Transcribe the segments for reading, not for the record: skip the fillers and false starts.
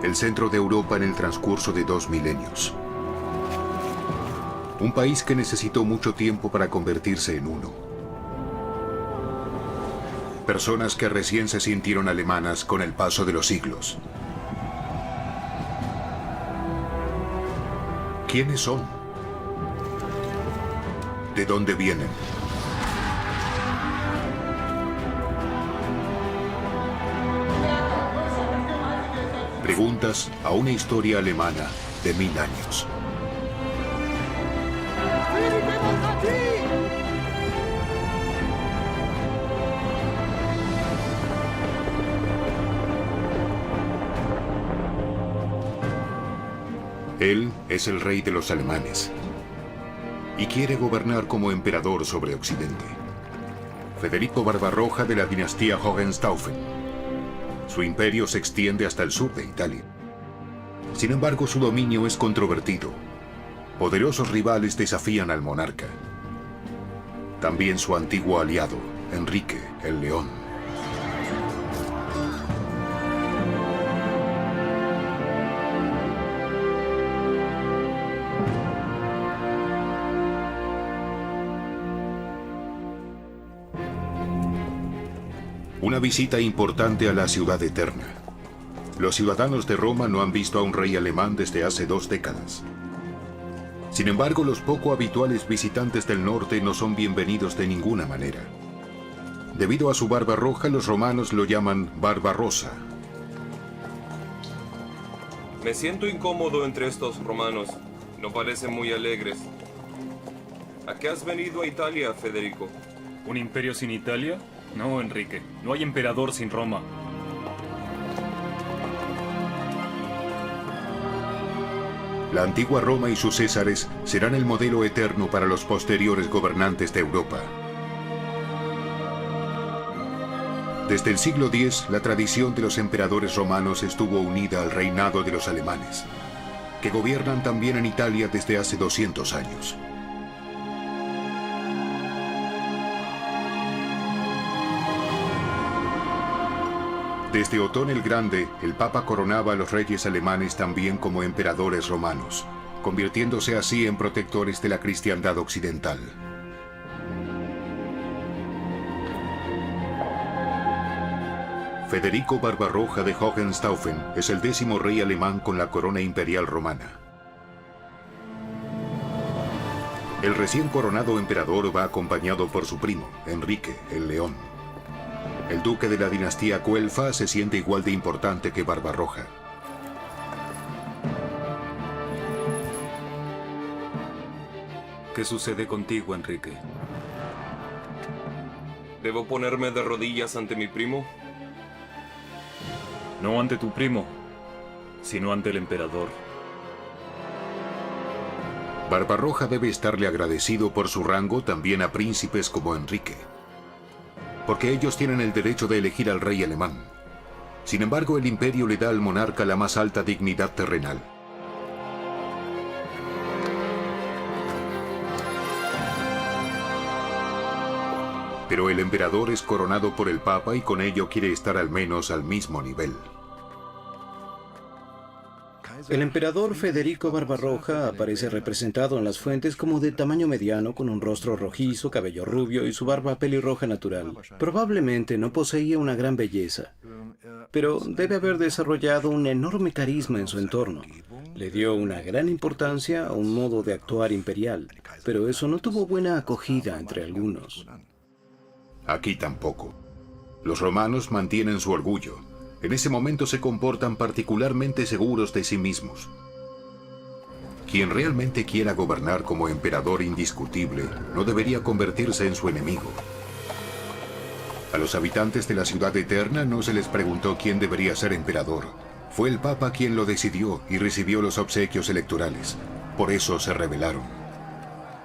el centro de Europa en el transcurso de 2 milenios. Un país que necesitó mucho tiempo para convertirse en uno. Personas que recién se sintieron alemanas con el paso de los siglos. ¿Quiénes son? ¿De dónde vienen? Preguntas a una historia alemana de 1000 años. Él es el rey de los alemanes y quiere gobernar como emperador sobre Occidente. Federico Barbarroja de la dinastía Hohenstaufen. Su imperio se extiende hasta el sur de Italia. Sin embargo, su dominio es controvertido. Poderosos rivales desafían al monarca. También su antiguo aliado, Enrique el León. Una visita importante a la ciudad eterna. Los ciudadanos de Roma no han visto a un rey alemán desde hace 2 décadas. Sin embargo, los poco habituales visitantes del norte no son bienvenidos de ninguna manera. Debido a su barba roja, los romanos lo llaman Barbarossa. Me siento incómodo entre estos romanos. No parecen muy alegres. ¿A qué has venido a Italia, Federico? ¿Un imperio sin Italia? No, Enrique. No hay emperador sin Roma. La antigua Roma y sus césares serán el modelo eterno para los posteriores gobernantes de Europa. Desde el siglo X, la tradición de los emperadores romanos estuvo unida al reinado de los alemanes, que gobiernan también en Italia desde hace 200 años. Desde Otón el Grande, el Papa coronaba a los reyes alemanes también como emperadores romanos, convirtiéndose así en protectores de la cristiandad occidental. Federico Barbarroja de Hohenstaufen es el 10º rey alemán con la corona imperial romana. El recién coronado emperador va acompañado por su primo, Enrique el León. El duque de la dinastía Guelfa se siente igual de importante que Barbarroja. ¿Qué sucede contigo, Enrique? ¿Debo ponerme de rodillas ante mi primo? No ante tu primo, sino ante el emperador. Barbarroja debe estarle agradecido por su rango también a príncipes como Enrique, porque ellos tienen el derecho de elegir al rey alemán. Sin embargo, el imperio le da al monarca la más alta dignidad terrenal. Pero el emperador es coronado por el Papa y con ello quiere estar al menos al mismo nivel. El emperador Federico Barbarroja aparece representado en las fuentes como de tamaño mediano, con un rostro rojizo, cabello rubio y su barba pelirroja natural. Probablemente no poseía una gran belleza, pero debe haber desarrollado un enorme carisma en su entorno. Le dio una gran importancia a un modo de actuar imperial, pero eso no tuvo buena acogida entre algunos. Aquí tampoco. Los romanos mantienen su orgullo. En ese momento se comportan particularmente seguros de sí mismos. Quien realmente quiera gobernar como emperador indiscutible no debería convertirse en su enemigo. A los habitantes de la ciudad eterna no se les preguntó quién debería ser emperador. Fue el Papa quien lo decidió y recibió los obsequios electorales. Por eso se rebelaron.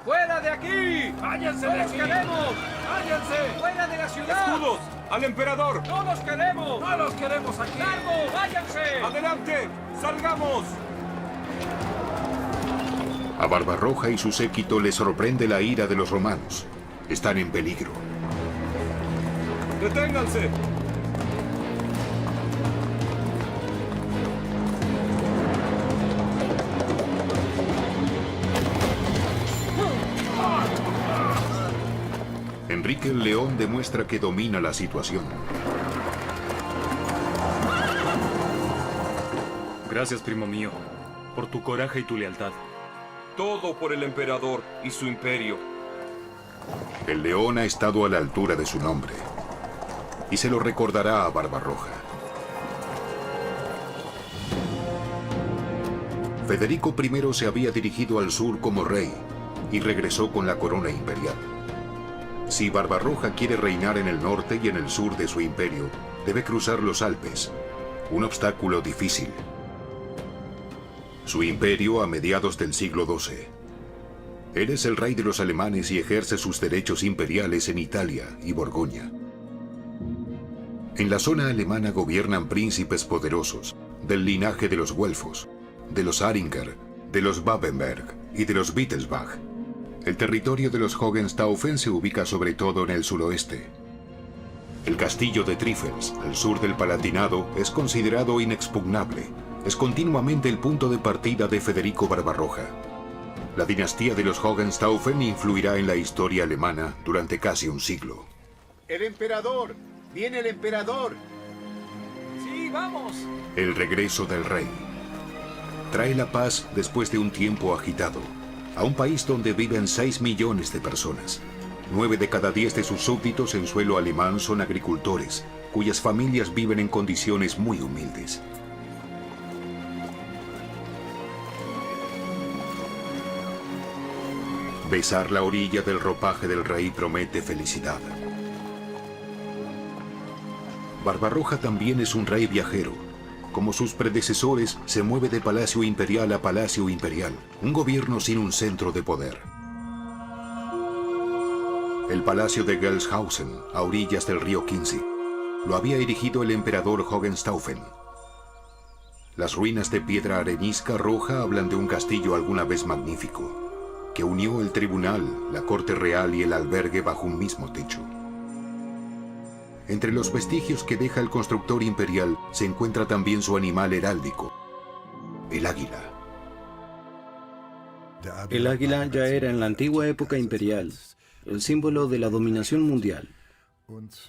¡Fuera de aquí! ¡Váyanse de aquí! ¡No los queremos! ¡Váyanse! ¡Fuera de la ciudad! ¡Escudos! ¡Al emperador! ¡No los queremos! ¡No los queremos aquí! ¡Largo! ¡Váyanse! ¡Adelante! ¡Salgamos! A Barbarroja y su séquito les sorprende la ira de los romanos. Están en peligro. ¡Deténganse! Enrique el León demuestra que domina la situación. Gracias, primo mío, por tu coraje y tu lealtad. Todo por el emperador y su imperio. El león ha estado a la altura de su nombre y se lo recordará a Barbarroja. Federico I se había dirigido al sur como rey y regresó con la corona imperial. Si Barbarroja quiere reinar en el norte y en el sur de su imperio, debe cruzar los Alpes, un obstáculo difícil. Su imperio a mediados del siglo XII. Él es el rey de los alemanes y ejerce sus derechos imperiales en Italia y Borgoña. En la zona alemana gobiernan príncipes poderosos, del linaje de los Güelfos, de los Aringer, de los Babenberg y de los Wittelsbach. El territorio de los Hohenstaufen se ubica sobre todo en el suroeste. El castillo de Trifels, al sur del Palatinado, es considerado inexpugnable. Es continuamente el punto de partida de Federico Barbarroja. La dinastía de los Hohenstaufen influirá en la historia alemana durante casi un siglo. ¡El emperador! ¡Viene el emperador! ¡Sí, vamos! El regreso del rey. Trae la paz después de un tiempo agitado, a un país donde viven 6 millones de personas. 9 de cada 10 de sus súbditos en suelo alemán son agricultores, cuyas familias viven en condiciones muy humildes. Besar la orilla del ropaje del rey promete felicidad. Barbarroja también es un rey viajero. Como sus predecesores, se mueve de palacio imperial a palacio imperial, un gobierno sin un centro de poder. El palacio de Gelshausen, a orillas del río Kinzig, lo había erigido el emperador Hohenstaufen. Las ruinas de piedra arenisca roja hablan de un castillo alguna vez magnífico, que unió el tribunal, la corte real y el albergue bajo un mismo techo. Entre los vestigios que deja el constructor imperial se encuentra también su animal heráldico, el águila. El águila ya era en la antigua época imperial el símbolo de la dominación mundial.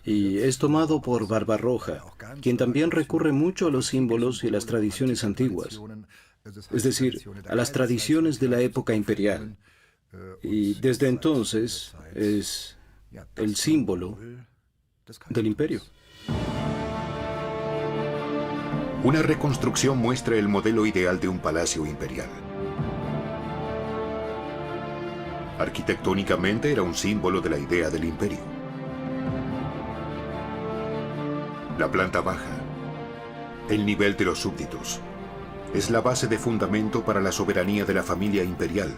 Y es tomado por Barbarroja, quien también recurre mucho a los símbolos y a las tradiciones antiguas, es decir, a las tradiciones de la época imperial. Y desde entonces es el símbolo del imperio. Una reconstrucción muestra el modelo ideal de un palacio imperial. Arquitectónicamente era un símbolo de la idea del imperio. La planta baja, el nivel de los súbditos, es la base de fundamento para la soberanía de la familia imperial,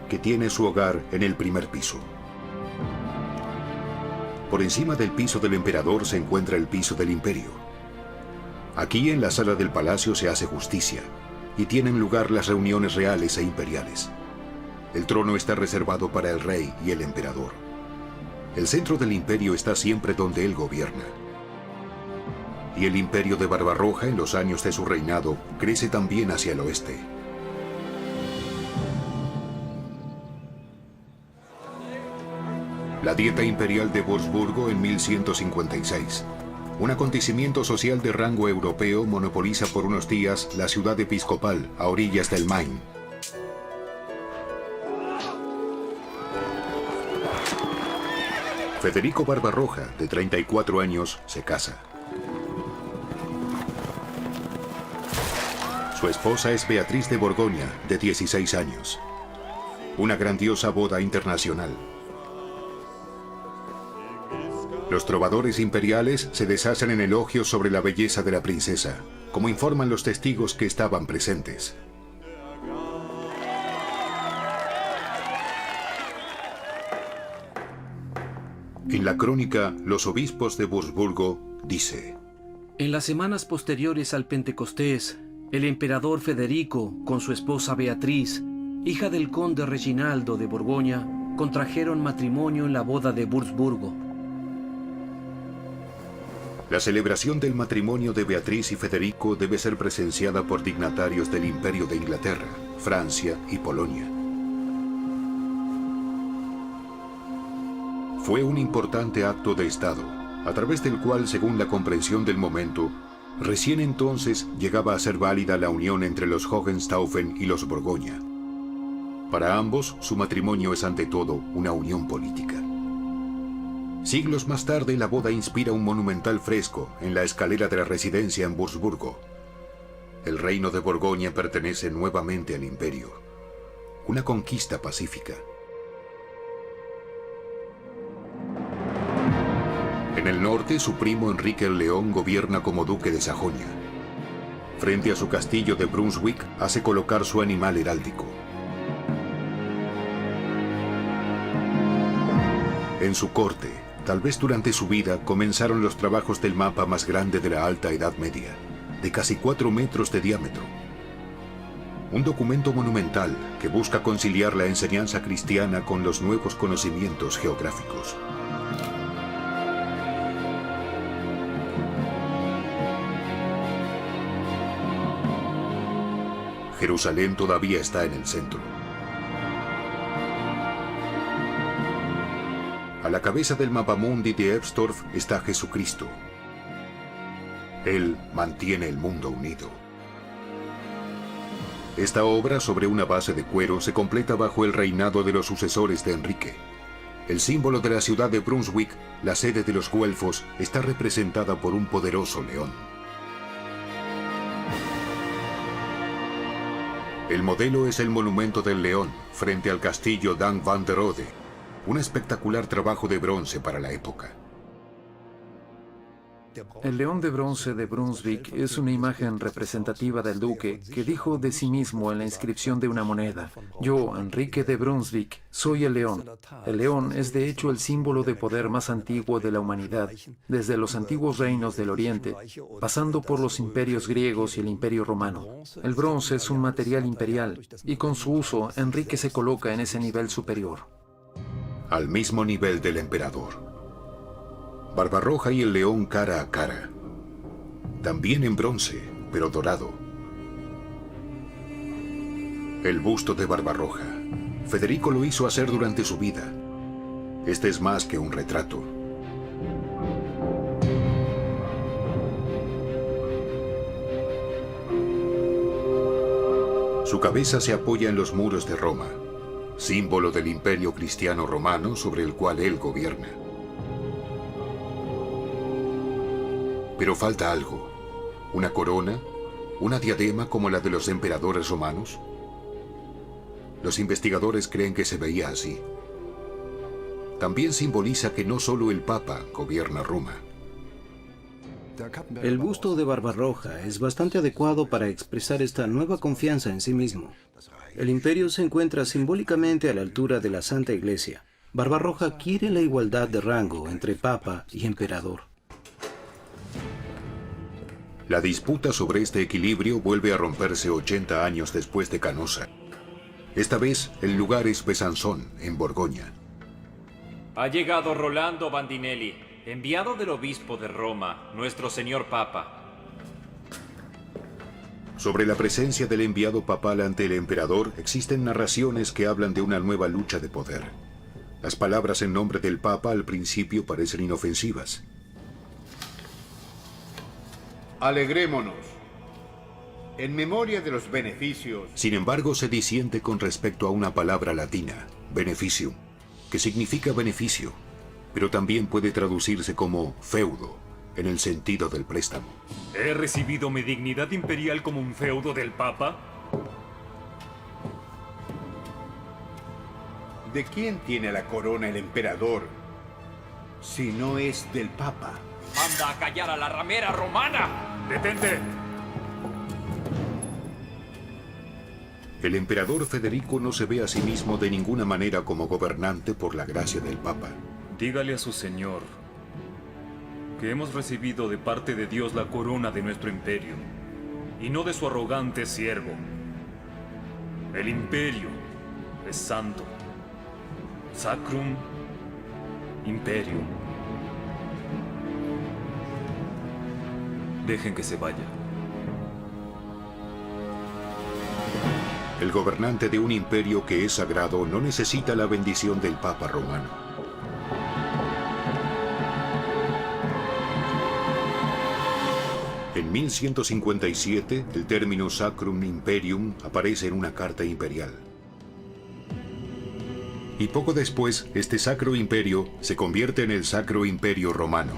que tiene su hogar en el primer piso. Por encima del piso del emperador se encuentra el piso del imperio. Aquí en la sala del palacio se hace justicia y tienen lugar las reuniones reales e imperiales. El trono está reservado para el rey y el emperador. El centro del imperio está siempre donde él gobierna. Y el imperio de Barbarroja en los años de su reinado crece también hacia el oeste. La Dieta Imperial de Wurzburgo en 1156. Un acontecimiento social de rango europeo monopoliza por unos días la ciudad episcopal a orillas del Main. Federico Barbarroja, de 34 años, se casa. Su esposa es Beatriz de Borgoña, de 16 años. Una grandiosa boda internacional. Los trovadores imperiales se deshacen en elogios sobre la belleza de la princesa, como informan los testigos que estaban presentes. En la crónica, los obispos de Wurzburgo dice: En las semanas posteriores al Pentecostés, el emperador Federico, con su esposa Beatriz, hija del conde Reginaldo de Borgoña, contrajeron matrimonio en la boda de Wurzburgo. La celebración del matrimonio de Beatriz y Federico debe ser presenciada por dignatarios del Imperio de Inglaterra, Francia y Polonia. Fue un importante acto de Estado, a través del cual, según la comprensión del momento, recién entonces llegaba a ser válida la unión entre los Hohenstaufen y los Borgoña. Para ambos, su matrimonio es ante todo una unión política. Siglos más tarde, la boda inspira un monumental fresco en la escalera de la residencia en Wurzburgo. El reino de Borgoña pertenece nuevamente al imperio. Una conquista pacífica. En el norte, su primo Enrique el León gobierna como duque de Sajonia. Frente a su castillo de Brunswick, hace colocar su animal heráldico. En su corte, tal vez durante su vida, comenzaron los trabajos del mapa más grande de la Alta Edad Media, de casi 4 metros de diámetro. Un documento monumental que busca conciliar la enseñanza cristiana con los nuevos conocimientos geográficos. Jerusalén todavía está en el centro. A la cabeza del mapamundi de Ebstorf está Jesucristo. Él mantiene el mundo unido. Esta obra, sobre una base de cuero, se completa bajo el reinado de los sucesores de Enrique. El símbolo de la ciudad de Brunswick, la sede de los güelfos, está representada por un poderoso león. El modelo es el monumento del león, frente al castillo Dank van der Ode, un espectacular trabajo de bronce para la época. El león de bronce de Brunswick es una imagen representativa del duque que dijo de sí mismo en la inscripción de una moneda: yo, Enrique de Brunswick, soy el león. El león es de hecho el símbolo de poder más antiguo de la humanidad, desde los antiguos reinos del Oriente, pasando por los imperios griegos y el Imperio Romano. El bronce es un material imperial, y con su uso, Enrique se coloca en ese nivel superior. Al mismo nivel del emperador. Barbarroja y el león cara a cara. También en bronce, pero dorado. El busto de Barbarroja. Federico lo hizo hacer durante su vida. Este es más que un retrato. Su cabeza se apoya en los muros de Roma, símbolo del imperio cristiano romano sobre el cual él gobierna. Pero falta algo. ¿Una corona? ¿Una diadema como la de los emperadores romanos? Los investigadores creen que se veía así. También simboliza que no solo el Papa gobierna Roma. El busto de Barbarroja es bastante adecuado para expresar esta nueva confianza en sí mismo. El imperio se encuentra simbólicamente a la altura de la Santa Iglesia. Barbarroja quiere la igualdad de rango entre Papa y emperador. La disputa sobre este equilibrio vuelve a romperse 80 años después de Canosa. Esta vez, el lugar es Besançon, en Borgoña. Ha llegado Rolando Bandinelli, enviado del obispo de Roma, nuestro señor Papa. Sobre la presencia del enviado papal ante el emperador, existen narraciones que hablan de una nueva lucha de poder. Las palabras en nombre del Papa al principio parecen inofensivas. Alegrémonos. En memoria de los beneficios. Sin embargo, se disiente con respecto a una palabra latina, beneficium, que significa beneficio, pero también puede traducirse como feudo, en el sentido del préstamo. ¿He recibido mi dignidad imperial como un feudo del Papa? ¿De quién tiene la corona el emperador? Si no es del Papa. ¡Manda a callar a la ramera romana! ¡Detente! El emperador Federico no se ve a sí mismo de ninguna manera como gobernante por la gracia del Papa. Dígale a su señor que hemos recibido de parte de Dios la corona de nuestro imperio, y no de su arrogante siervo. El imperio es santo. Sacrum Imperium. Dejen que se vaya. El gobernante de un imperio que es sagrado no necesita la bendición del Papa romano. En 1157, el término Sacrum Imperium aparece en una carta imperial. Y poco después, este Sacro Imperio se convierte en el Sacro Imperio Romano.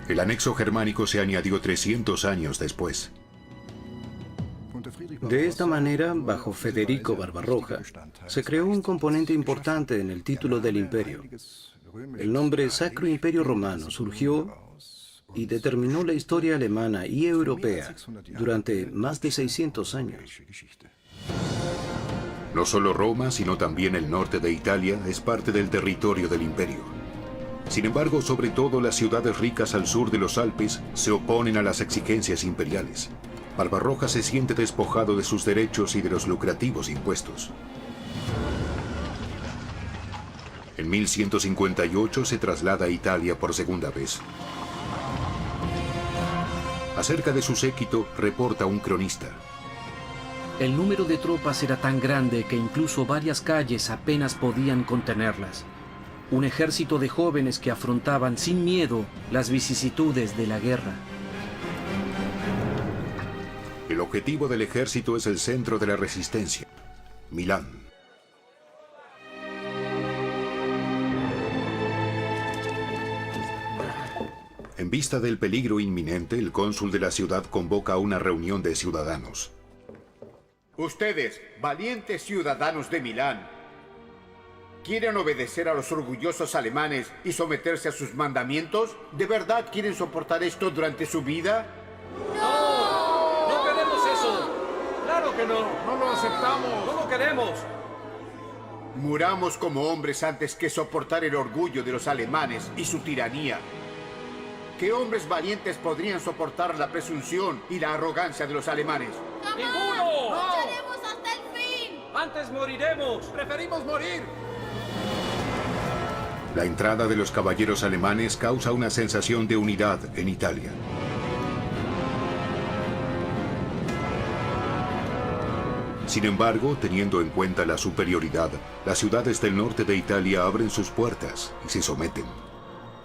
El anexo germánico se añadió 300 años después. De esta manera, bajo Federico Barbarroja, se creó un componente importante en el título del imperio. El nombre Sacro Imperio Romano surgió y determinó la historia alemana y europea durante más de 600 años. No solo Roma, sino también el norte de Italia es parte del territorio del imperio. Sin embargo, sobre todo las ciudades ricas al sur de los Alpes se oponen a las exigencias imperiales. Barbarroja se siente despojado de sus derechos y de los lucrativos impuestos. En 1158 se traslada a Italia por segunda vez. Acerca de su séquito reporta un cronista. El número de tropas era tan grande que incluso varias calles apenas podían contenerlas. Un ejército de jóvenes que afrontaban sin miedo las vicisitudes de la guerra. El objetivo del ejército es el centro de la resistencia, Milán. En vista del peligro inminente, el cónsul de la ciudad convoca a una reunión de ciudadanos. Ustedes, valientes ciudadanos de Milán, ¿quieren obedecer a los orgullosos alemanes y someterse a sus mandamientos? ¿De verdad quieren soportar esto durante su vida? ¡No! ¡No queremos eso! ¡Claro que no! ¡No lo aceptamos! ¡No lo queremos! Muramos como hombres antes que soportar el orgullo de los alemanes y su tiranía. ¿Qué hombres valientes podrían soportar la presunción y la arrogancia de los alemanes? ¡Ninguno! ¡No! ¡Lucharemos hasta el fin! ¡Antes moriremos! ¡Preferimos morir! La entrada de los caballeros alemanes causa una sensación de unidad en Italia. Sin embargo, teniendo en cuenta la superioridad, las ciudades del norte de Italia abren sus puertas y se someten.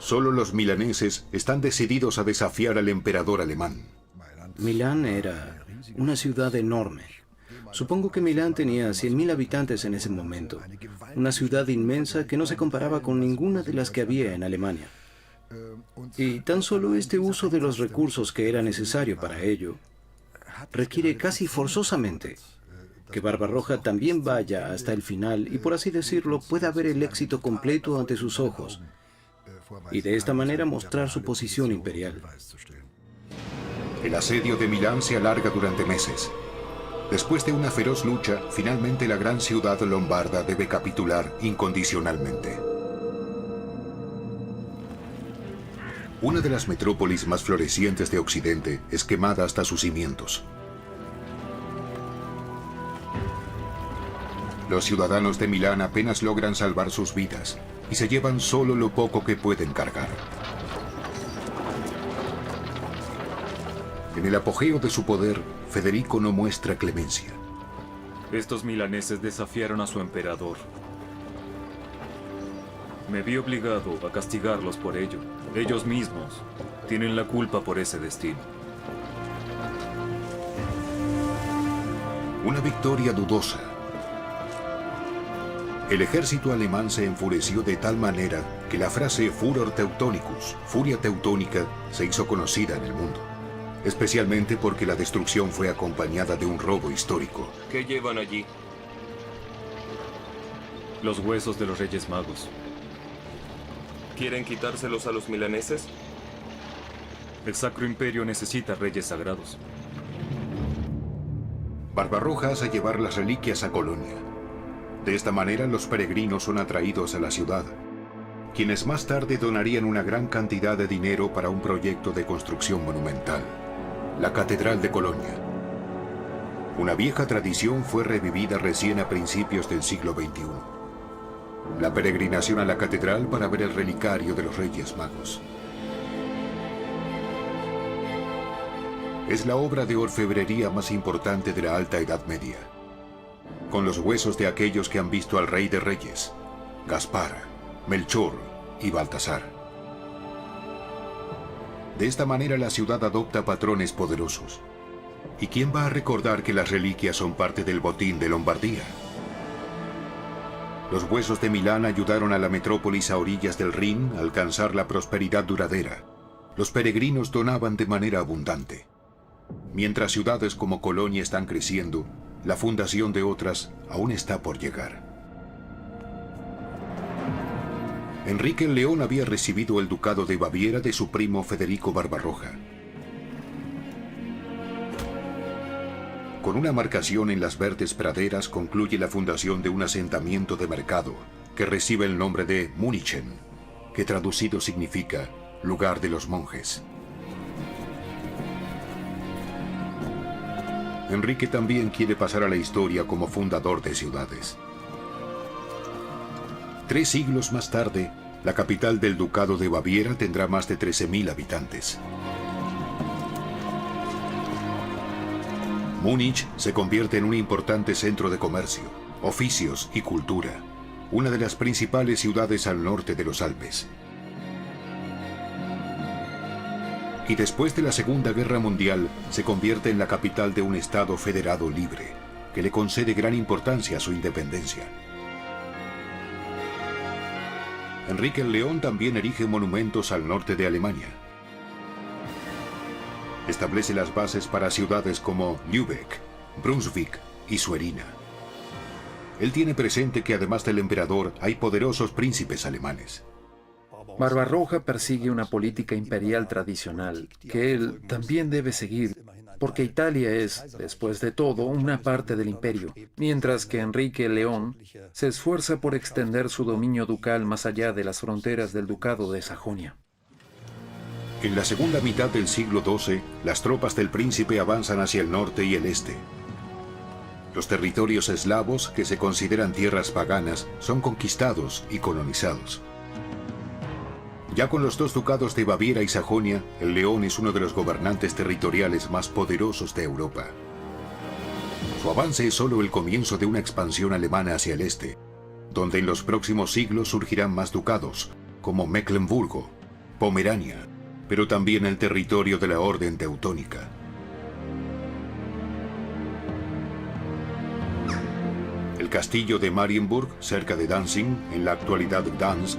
Solo los milaneses están decididos a desafiar al emperador alemán. Milán era una ciudad enorme. Supongo que Milán tenía 100.000 habitantes en ese momento. Una ciudad inmensa que no se comparaba con ninguna de las que había en Alemania. Y tan solo este uso de los recursos que era necesario para ello requiere casi forzosamente que Barbarroja también vaya hasta el final y, por así decirlo, pueda ver el éxito completo ante sus ojos y de esta manera mostrar su posición imperial. El asedio de Milán se alarga durante meses. Después de una feroz lucha, finalmente la gran ciudad lombarda debe capitular incondicionalmente. Una de las metrópolis más florecientes de Occidente es quemada hasta sus cimientos. Los ciudadanos de Milán apenas logran salvar sus vidas y se llevan solo lo poco que pueden cargar. En el apogeo de su poder, Federico no muestra clemencia. Estos milaneses desafiaron a su emperador. Me vi obligado a castigarlos por ello. Ellos mismos tienen la culpa por ese destino. Una victoria dudosa. El ejército alemán se enfureció de tal manera que la frase Furor Teutonicus, furia teutónica, se hizo conocida en el mundo. Especialmente porque la destrucción fue acompañada de un robo histórico. ¿Qué llevan allí? Los huesos de los Reyes Magos. ¿Quieren quitárselos a los milaneses? El Sacro Imperio necesita reyes sagrados. Barbarroja hace llevar las reliquias a Colonia. De esta manera los peregrinos son atraídos a la ciudad, quienes más tarde donarían una gran cantidad de dinero para un proyecto de construcción monumental, la Catedral de Colonia. Una vieja tradición fue revivida recién a principios del siglo XXI. La peregrinación a la catedral para ver el relicario de los Reyes Magos. Es la obra de orfebrería más importante de la Alta Edad Media, con los huesos de aquellos que han visto al Rey de Reyes, Gaspar, Melchor y Baltasar. De esta manera la ciudad adopta patrones poderosos. ¿Y quién va a recordar que las reliquias son parte del botín de Lombardía? Los huesos de Milán ayudaron a la metrópolis a orillas del Rin a alcanzar la prosperidad duradera. Los peregrinos donaban de manera abundante. Mientras ciudades como Colonia están creciendo, la fundación de otras aún está por llegar. Enrique el León había recibido el ducado de Baviera de su primo Federico Barbarroja. Con una marcación en las verdes praderas concluye la fundación de un asentamiento de mercado que recibe el nombre de Munichen, que traducido significa lugar de los monjes. Enrique también quiere pasar a la historia como fundador de ciudades. 3 siglos más tarde, la capital del Ducado de Baviera tendrá más de 13.000 habitantes. Múnich se convierte en un importante centro de comercio, oficios y cultura, una de las principales ciudades al norte de los Alpes. Y después de la Segunda Guerra Mundial, se convierte en la capital de un Estado federado libre, que le concede gran importancia a su independencia. Enrique el León también erige monumentos al norte de Alemania. Establece las bases para ciudades como Lübeck, Brunswick y Suerina. Él tiene presente que además del emperador hay poderosos príncipes alemanes. Barbarroja persigue una política imperial tradicional que él también debe seguir, porque Italia es, después de todo, una parte del imperio, mientras que Enrique el León se esfuerza por extender su dominio ducal más allá de las fronteras del Ducado de Sajonia. En la segunda mitad del siglo XII, las tropas del príncipe avanzan hacia el norte y el este. Los territorios eslavos, que se consideran tierras paganas, son conquistados y colonizados. Ya con los 2 ducados de Baviera y Sajonia, el León es uno de los gobernantes territoriales más poderosos de Europa. Su avance es solo el comienzo de una expansión alemana hacia el este, donde en los próximos siglos surgirán más ducados, como Mecklemburgo, Pomerania, pero también el territorio de la Orden Teutónica. El castillo de Marienburg, cerca de Danzig, en la actualidad Gdansk,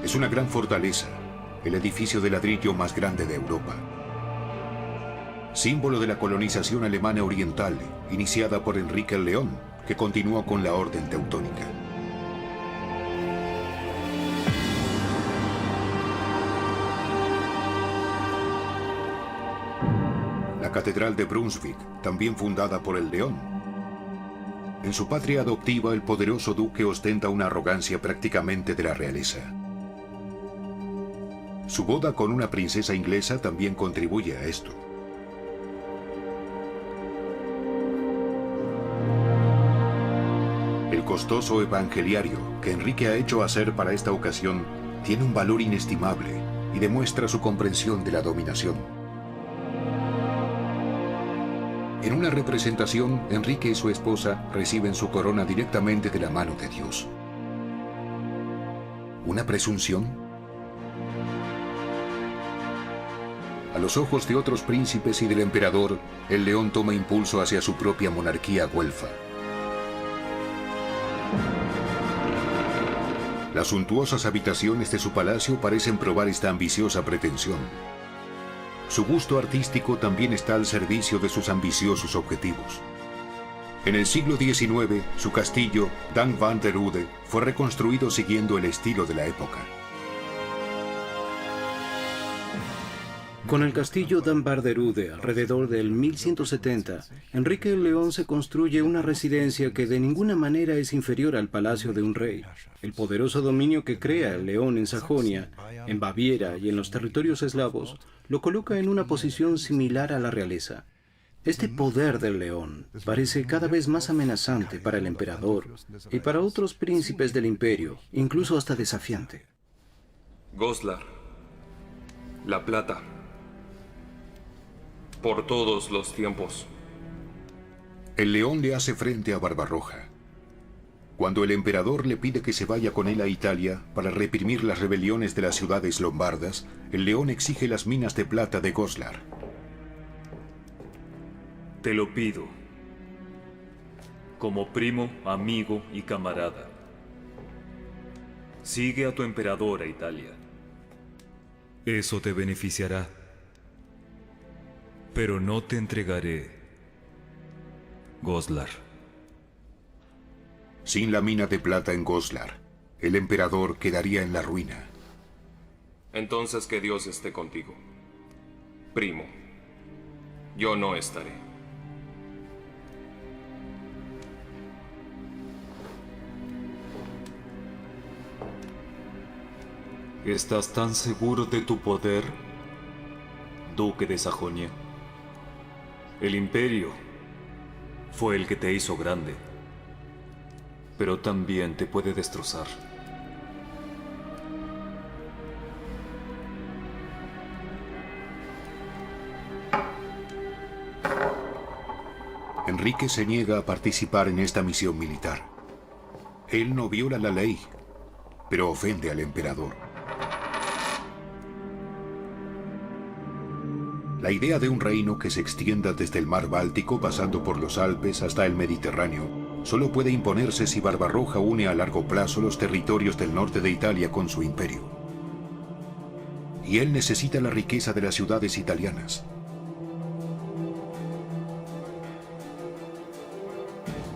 es una gran fortaleza, el edificio de ladrillo más grande de Europa. Símbolo de la colonización alemana oriental, iniciada por Enrique el León, que continuó con la Orden Teutónica. La Catedral de Brunswick, también fundada por el León. En su patria adoptiva, el poderoso duque ostenta una arrogancia prácticamente de la realeza. Su boda con una princesa inglesa también contribuye a esto. El costoso evangeliario que Enrique ha hecho hacer para esta ocasión tiene un valor inestimable y demuestra su comprensión de la dominación. En una representación, Enrique y su esposa reciben su corona directamente de la mano de Dios. ¿Una presunción? A los ojos de otros príncipes y del emperador, el León toma impulso hacia su propia monarquía güelfa. Las suntuosas habitaciones de su palacio parecen probar esta ambiciosa pretensión. Su gusto artístico también está al servicio de sus ambiciosos objetivos. En el siglo XIX, su castillo, Dam van der Ude, fue reconstruido siguiendo el estilo de la época. Con el castillo Dam van der Ude, alrededor del 1170, Enrique el León se construye una residencia que de ninguna manera es inferior al palacio de un rey. El poderoso dominio que crea el León en Sajonia, en Baviera y en los territorios eslavos, lo coloca en una posición similar a la realeza. Este poder del León parece cada vez más amenazante para el emperador y para otros príncipes del imperio, incluso hasta desafiante. Goslar. La Plata. Por todos los tiempos. El León le hace frente a Barbarroja. Cuando el emperador le pide que se vaya con él a Italia para reprimir las rebeliones de las ciudades lombardas, el león exige las minas de plata de Goslar. Te lo pido, como primo, amigo y camarada. Sigue a tu emperador a Italia. Eso te beneficiará. Pero no te entregaré Goslar. Sin la mina de plata en Goslar, el emperador quedaría en la ruina. Entonces que Dios esté contigo. Primo, yo no estaré. ¿Estás tan seguro de tu poder, duque de Sajonia? El imperio fue el que te hizo grande, pero también te puede destrozar. Enrique se niega a participar en esta misión militar. Él no viola la ley, pero ofende al emperador. La idea de un reino que se extienda desde el mar Báltico pasando por los Alpes hasta el Mediterráneo solo puede imponerse si Barbarroja une a largo plazo los territorios del norte de Italia con su imperio. Y él necesita la riqueza de las ciudades italianas.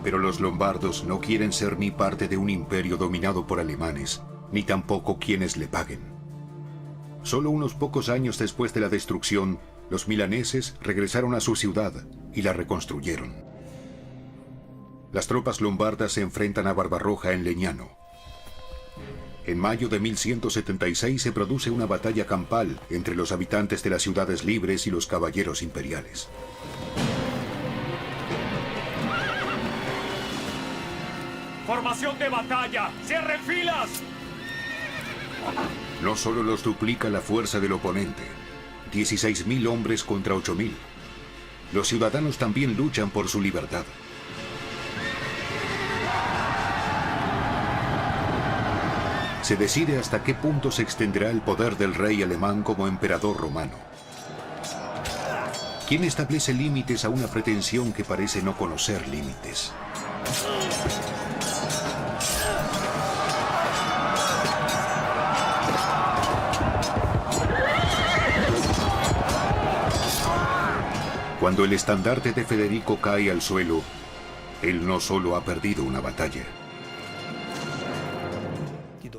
Pero los lombardos no quieren ser ni parte de un imperio dominado por alemanes, ni tampoco quienes le paguen. Solo unos pocos años después de la destrucción, los milaneses regresaron a su ciudad y la reconstruyeron. Las tropas lombardas se enfrentan a Barbarroja en Legnano. En mayo de 1176 se produce una batalla campal entre los habitantes de las ciudades libres y los caballeros imperiales. ¡Formación de batalla! ¡Cierren filas! No solo los duplica la fuerza del oponente, 16.000 hombres contra 8.000. Los ciudadanos también luchan por su libertad. Se decide hasta qué punto se extenderá el poder del rey alemán como emperador romano. ¿Quién establece límites a una pretensión que parece no conocer límites? Cuando el estandarte de Federico cae al suelo, él no solo ha perdido una batalla.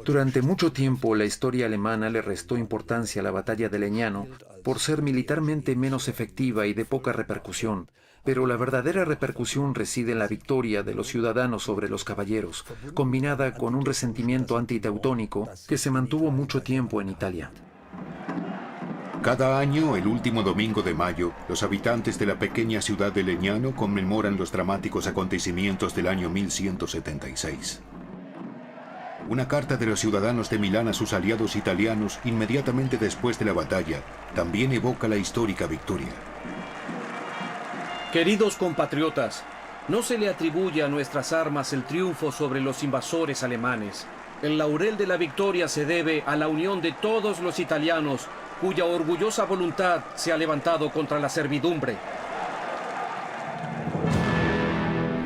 Durante mucho tiempo la historia alemana le restó importancia a la batalla de Legnano por ser militarmente menos efectiva y de poca repercusión, pero la verdadera repercusión reside en la victoria de los ciudadanos sobre los caballeros, combinada con un resentimiento antiteutónico que se mantuvo mucho tiempo en Italia. Cada año, el último domingo de mayo, los habitantes de la pequeña ciudad de Legnano conmemoran los dramáticos acontecimientos del año 1176. Una carta de los ciudadanos de Milán a sus aliados italianos inmediatamente después de la batalla también evoca la histórica victoria. Queridos compatriotas, no se le atribuye a nuestras armas el triunfo sobre los invasores alemanes. El laurel de la victoria se debe a la unión de todos los italianos, cuya orgullosa voluntad se ha levantado contra la servidumbre.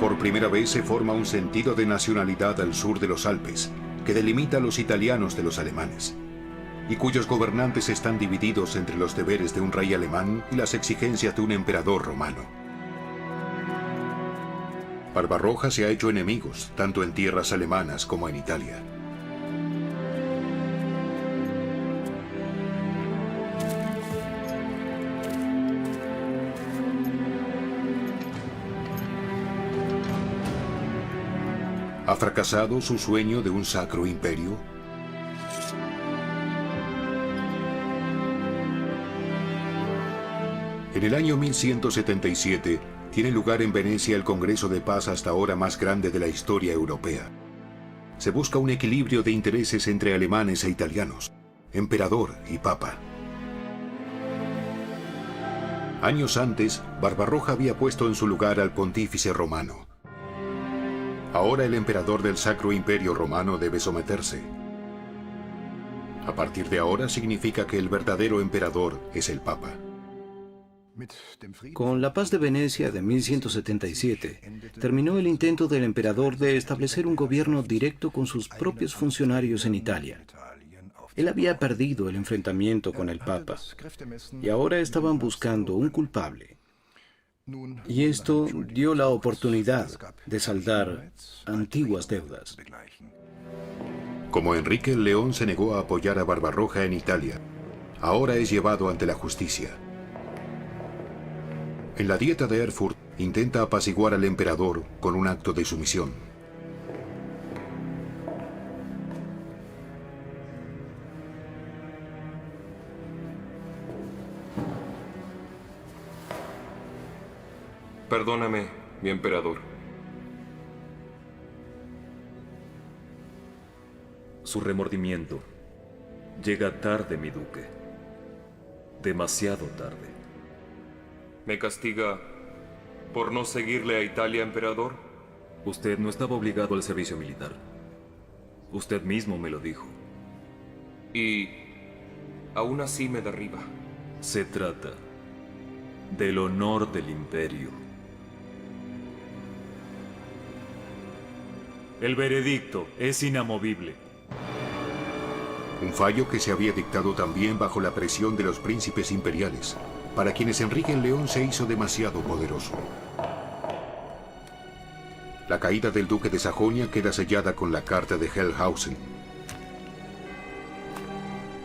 Por primera vez se forma un sentido de nacionalidad al sur de los Alpes, que delimita a los italianos de los alemanes, y cuyos gobernantes están divididos entre los deberes de un rey alemán y las exigencias de un emperador romano. Barbarroja se ha hecho enemigos, tanto en tierras alemanas como en Italia. ¿Ha fracasado su sueño de un sacro imperio? En el año 1177 tiene lugar en Venecia el Congreso de Paz hasta ahora más grande de la historia europea. Se busca un equilibrio de intereses entre alemanes e italianos, emperador y papa. Años antes, Barbarroja había puesto en su lugar al pontífice romano. Ahora el emperador del Sacro Imperio Romano debe someterse. A partir de ahora significa que el verdadero emperador es el Papa. Con la paz de Venecia de 1177, terminó el intento del emperador de establecer un gobierno directo con sus propios funcionarios en Italia. Él había perdido el enfrentamiento con el Papa y ahora estaban buscando un culpable. Y esto dio la oportunidad de saldar antiguas deudas. Como Enrique el León se negó a apoyar a Barbarroja en Italia, ahora es llevado ante la justicia. En la Dieta de Erfurt intenta apaciguar al emperador con un acto de sumisión. Perdóname, mi emperador. Su remordimiento llega tarde, mi duque. Demasiado tarde. ¿Me castiga por no seguirle a Italia, emperador? Usted no estaba obligado al servicio militar. Usted mismo me lo dijo. Y aún así me derriba. Se trata del honor del imperio. El veredicto es inamovible. Un fallo que se había dictado también bajo la presión de los príncipes imperiales, para quienes Enrique el León se hizo demasiado poderoso. La caída del duque de Sajonia queda sellada con la Carta de Hellhausen.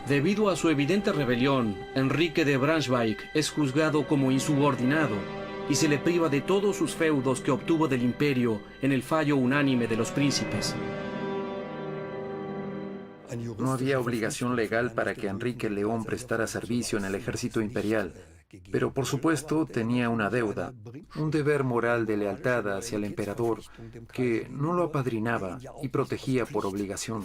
Debido a su evidente rebelión, Enrique de Braunschweig es juzgado como insubordinado y se le priva de todos sus feudos que obtuvo del imperio en el fallo unánime de los príncipes. No había obligación legal para que Enrique el León prestara servicio en el ejército imperial, pero por supuesto tenía una deuda, un deber moral de lealtad hacia el emperador que no lo apadrinaba y protegía por obligación,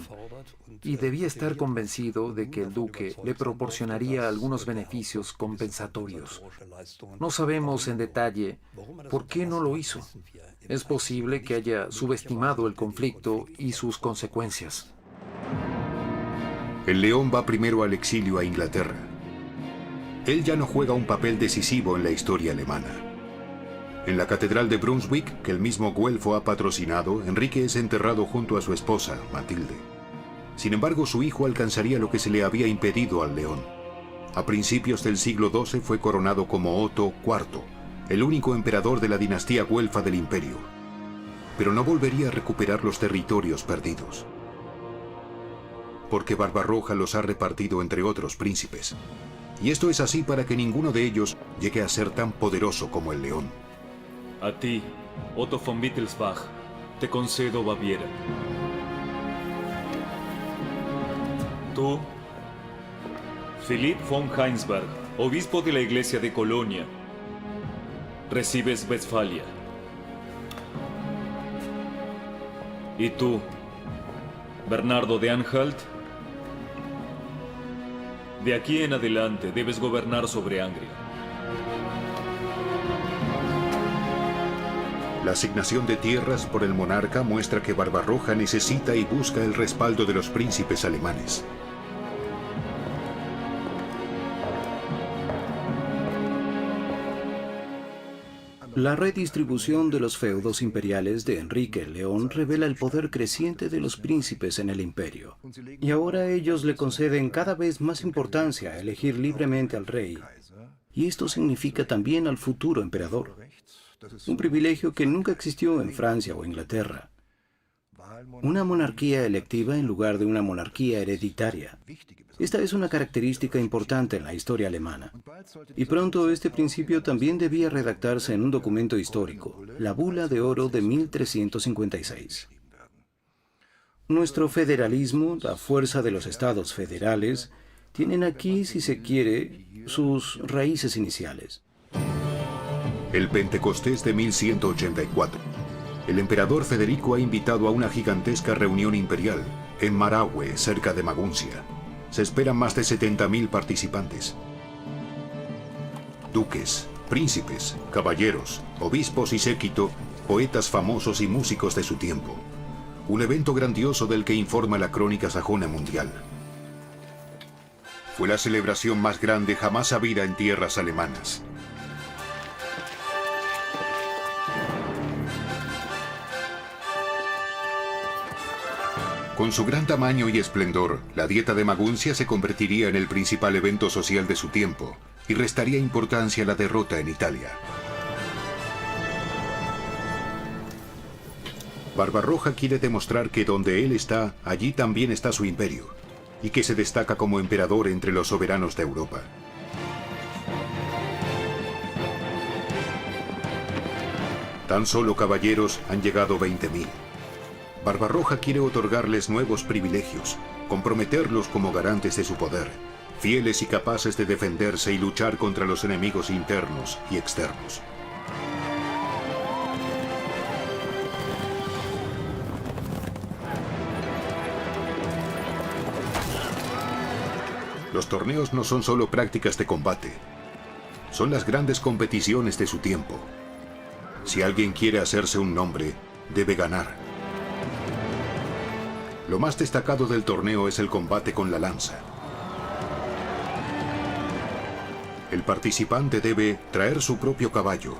y debía estar convencido de que el duque le proporcionaría algunos beneficios compensatorios. No sabemos en detalle por qué no lo hizo. Es posible que haya subestimado el conflicto y sus consecuencias. El León va primero al exilio a Inglaterra. Él ya no juega un papel decisivo en la historia alemana. En la Catedral de Brunswick, que el mismo Guelfo ha patrocinado, Enrique es enterrado junto a su esposa, Matilde. Sin embargo, su hijo alcanzaría lo que se le había impedido al León. A principios del siglo XII fue coronado como Otto IV, el único emperador de la dinastía güelfa del imperio. Pero no volvería a recuperar los territorios perdidos, porque Barbarroja los ha repartido entre otros príncipes. Y esto es así para que ninguno de ellos llegue a ser tan poderoso como el León. A ti, Otto von Wittelsbach, te concedo Baviera. Tú, Philipp von Heinsberg, obispo de la iglesia de Colonia, recibes Westfalia. Y tú, Bernardo de Anhalt, de aquí en adelante debes gobernar sobre Angria. La asignación de tierras por el monarca muestra que Barbarroja necesita y busca el respaldo de los príncipes alemanes. La redistribución de los feudos imperiales de Enrique el León revela el poder creciente de los príncipes en el imperio. Y ahora ellos le conceden cada vez más importancia a elegir libremente al rey. Y esto significa también al futuro emperador. Un privilegio que nunca existió en Francia o Inglaterra. Una monarquía electiva en lugar de una monarquía hereditaria. Esta es una característica importante en la historia alemana. Y pronto este principio también debía redactarse en un documento histórico, la Bula de Oro de 1356. Nuestro federalismo, la fuerza de los estados federales, tienen aquí, si se quiere, sus raíces iniciales. El Pentecostés de 1184. El emperador Federico ha invitado a una gigantesca reunión imperial en Marahue, cerca de Maguncia. Se esperan más de 70.000 participantes. Duques, príncipes, caballeros, obispos y séquito poetas famosos y músicos de su tiempo. Un evento grandioso del que informa la crónica sajona mundial. Fue la celebración más grande jamás habida en tierras alemanas. Con su gran tamaño y esplendor, la Dieta de Maguncia se convertiría en el principal evento social de su tiempo y restaría importancia a la derrota en Italia. Barbarroja quiere demostrar que donde él está, allí también está su imperio, y que se destaca como emperador entre los soberanos de Europa. Tan solo caballeros han llegado 20.000. Barbarroja quiere otorgarles nuevos privilegios, comprometerlos como garantes de su poder, fieles y capaces de defenderse y luchar contra los enemigos internos y externos. Los torneos no son solo prácticas de combate, son las grandes competiciones de su tiempo. Si alguien quiere hacerse un nombre, debe ganar. Lo más destacado del torneo es el combate con la lanza. El participante debe traer su propio caballo,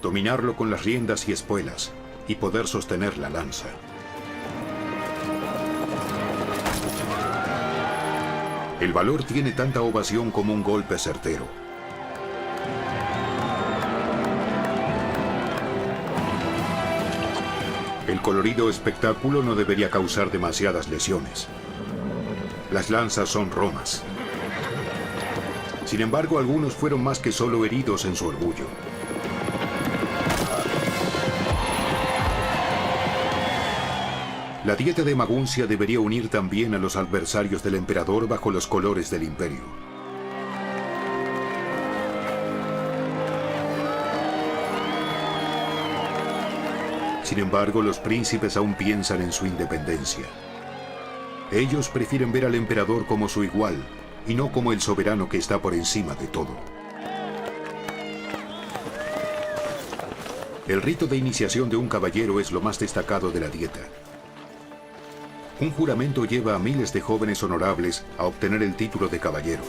dominarlo con las riendas y espuelas, y poder sostener la lanza. El valor tiene tanta ovación como un golpe certero. El colorido espectáculo no debería causar demasiadas lesiones. Las lanzas son romas. Sin embargo, algunos fueron más que solo heridos en su orgullo. La Dieta de Maguncia debería unir también a los adversarios del emperador bajo los colores del imperio. Sin embargo, los príncipes aún piensan en su independencia. Ellos prefieren ver al emperador como su igual y no como el soberano que está por encima de todo. El rito de iniciación de un caballero es lo más destacado de la Dieta. Un juramento lleva a miles de jóvenes honorables a obtener el título de caballero.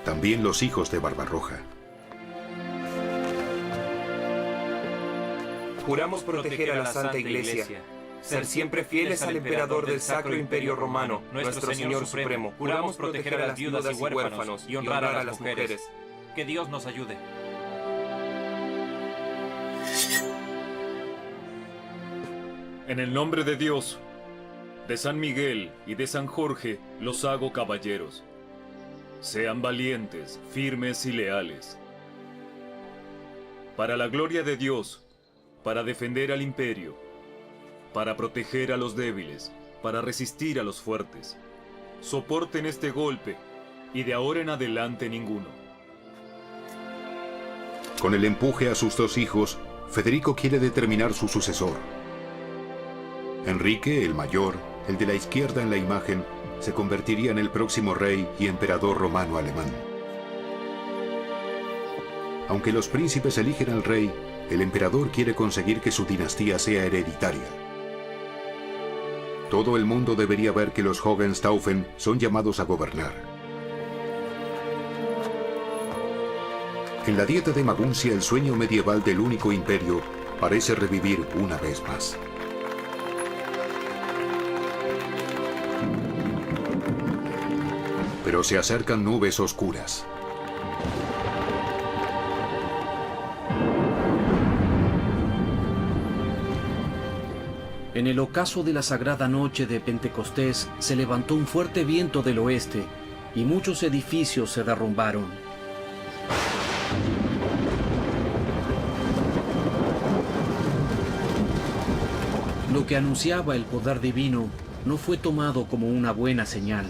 También los hijos de Barbarroja. Juramos proteger a la Santa Iglesia, ser siempre fieles al emperador del Sacro Imperio Romano, nuestro Señor Supremo. Juramos proteger a las viudas y huérfanos y honrar a las mujeres. Que Dios nos ayude. En el nombre de Dios, de San Miguel y de San Jorge, los hago caballeros. Sean valientes, firmes y leales. Para la gloria de Dios, para defender al imperio, para proteger a los débiles, para resistir a los fuertes. Soporten este golpe y de ahora en adelante ninguno. Con el empuje a sus dos hijos, Federico quiere determinar su sucesor. Enrique, el mayor, el de la izquierda en la imagen, se convertiría en el próximo rey y emperador romano alemán. Aunque los príncipes eligen al rey, el emperador quiere conseguir que su dinastía sea hereditaria. Todo el mundo debería ver que los Hohenstaufen son llamados a gobernar. En la Dieta de Maguncia, el sueño medieval del único imperio parece revivir una vez más. Pero se acercan nubes oscuras. En el ocaso de la sagrada noche de Pentecostés se levantó un fuerte viento del oeste y muchos edificios se derrumbaron. Lo que anunciaba el poder divino no fue tomado como una buena señal.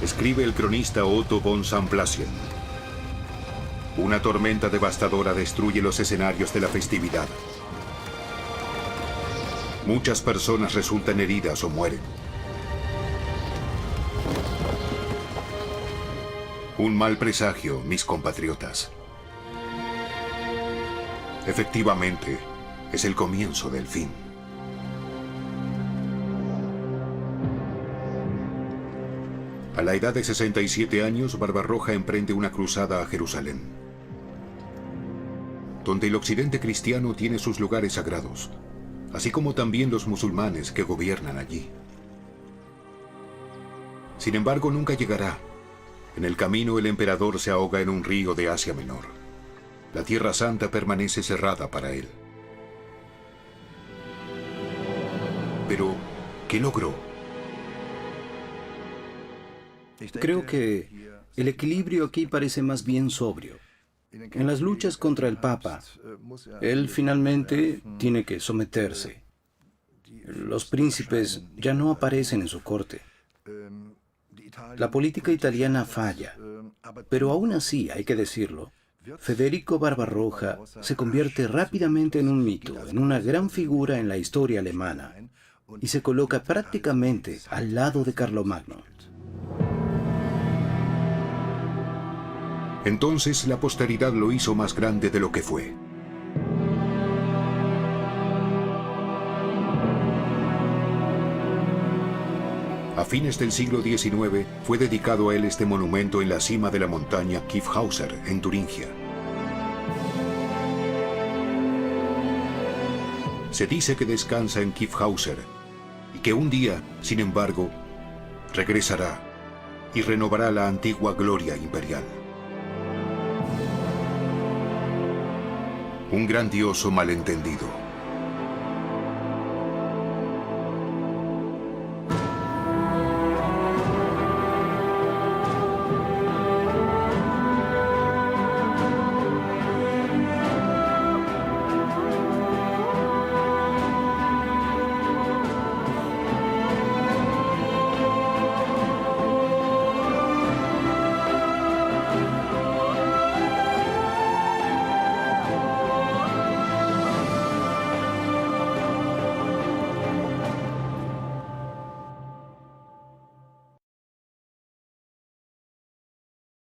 Escribe el cronista Otto von Saint-Placien. Una tormenta devastadora destruye los escenarios de la festividad. Muchas personas resultan heridas o mueren. Un mal presagio, mis compatriotas. Efectivamente, es el comienzo del fin. A la edad de 67 años, Barbarroja emprende una cruzada a Jerusalén, donde el occidente cristiano tiene sus lugares sagrados, así como también los musulmanes que gobiernan allí. Sin embargo, nunca llegará. En el camino, el emperador se ahoga en un río de Asia Menor. La Tierra Santa permanece cerrada para él. Pero, ¿qué logró? Creo que el equilibrio aquí parece más bien sobrio. En las luchas contra el Papa, él finalmente tiene que someterse. Los príncipes ya no aparecen en su corte. La política italiana falla, pero aún así, hay que decirlo, Federico Barbarroja se convierte rápidamente en un mito, en una gran figura en la historia alemana, y se coloca prácticamente al lado de Carlomagno. Entonces la posteridad lo hizo más grande de lo que fue. A fines del siglo XIX fue dedicado a él este monumento en la cima de la montaña Kyffhauser, en Turingia. Se dice que descansa en Kyffhauser y que un día, sin embargo, regresará y renovará la antigua gloria imperial. Un grandioso malentendido.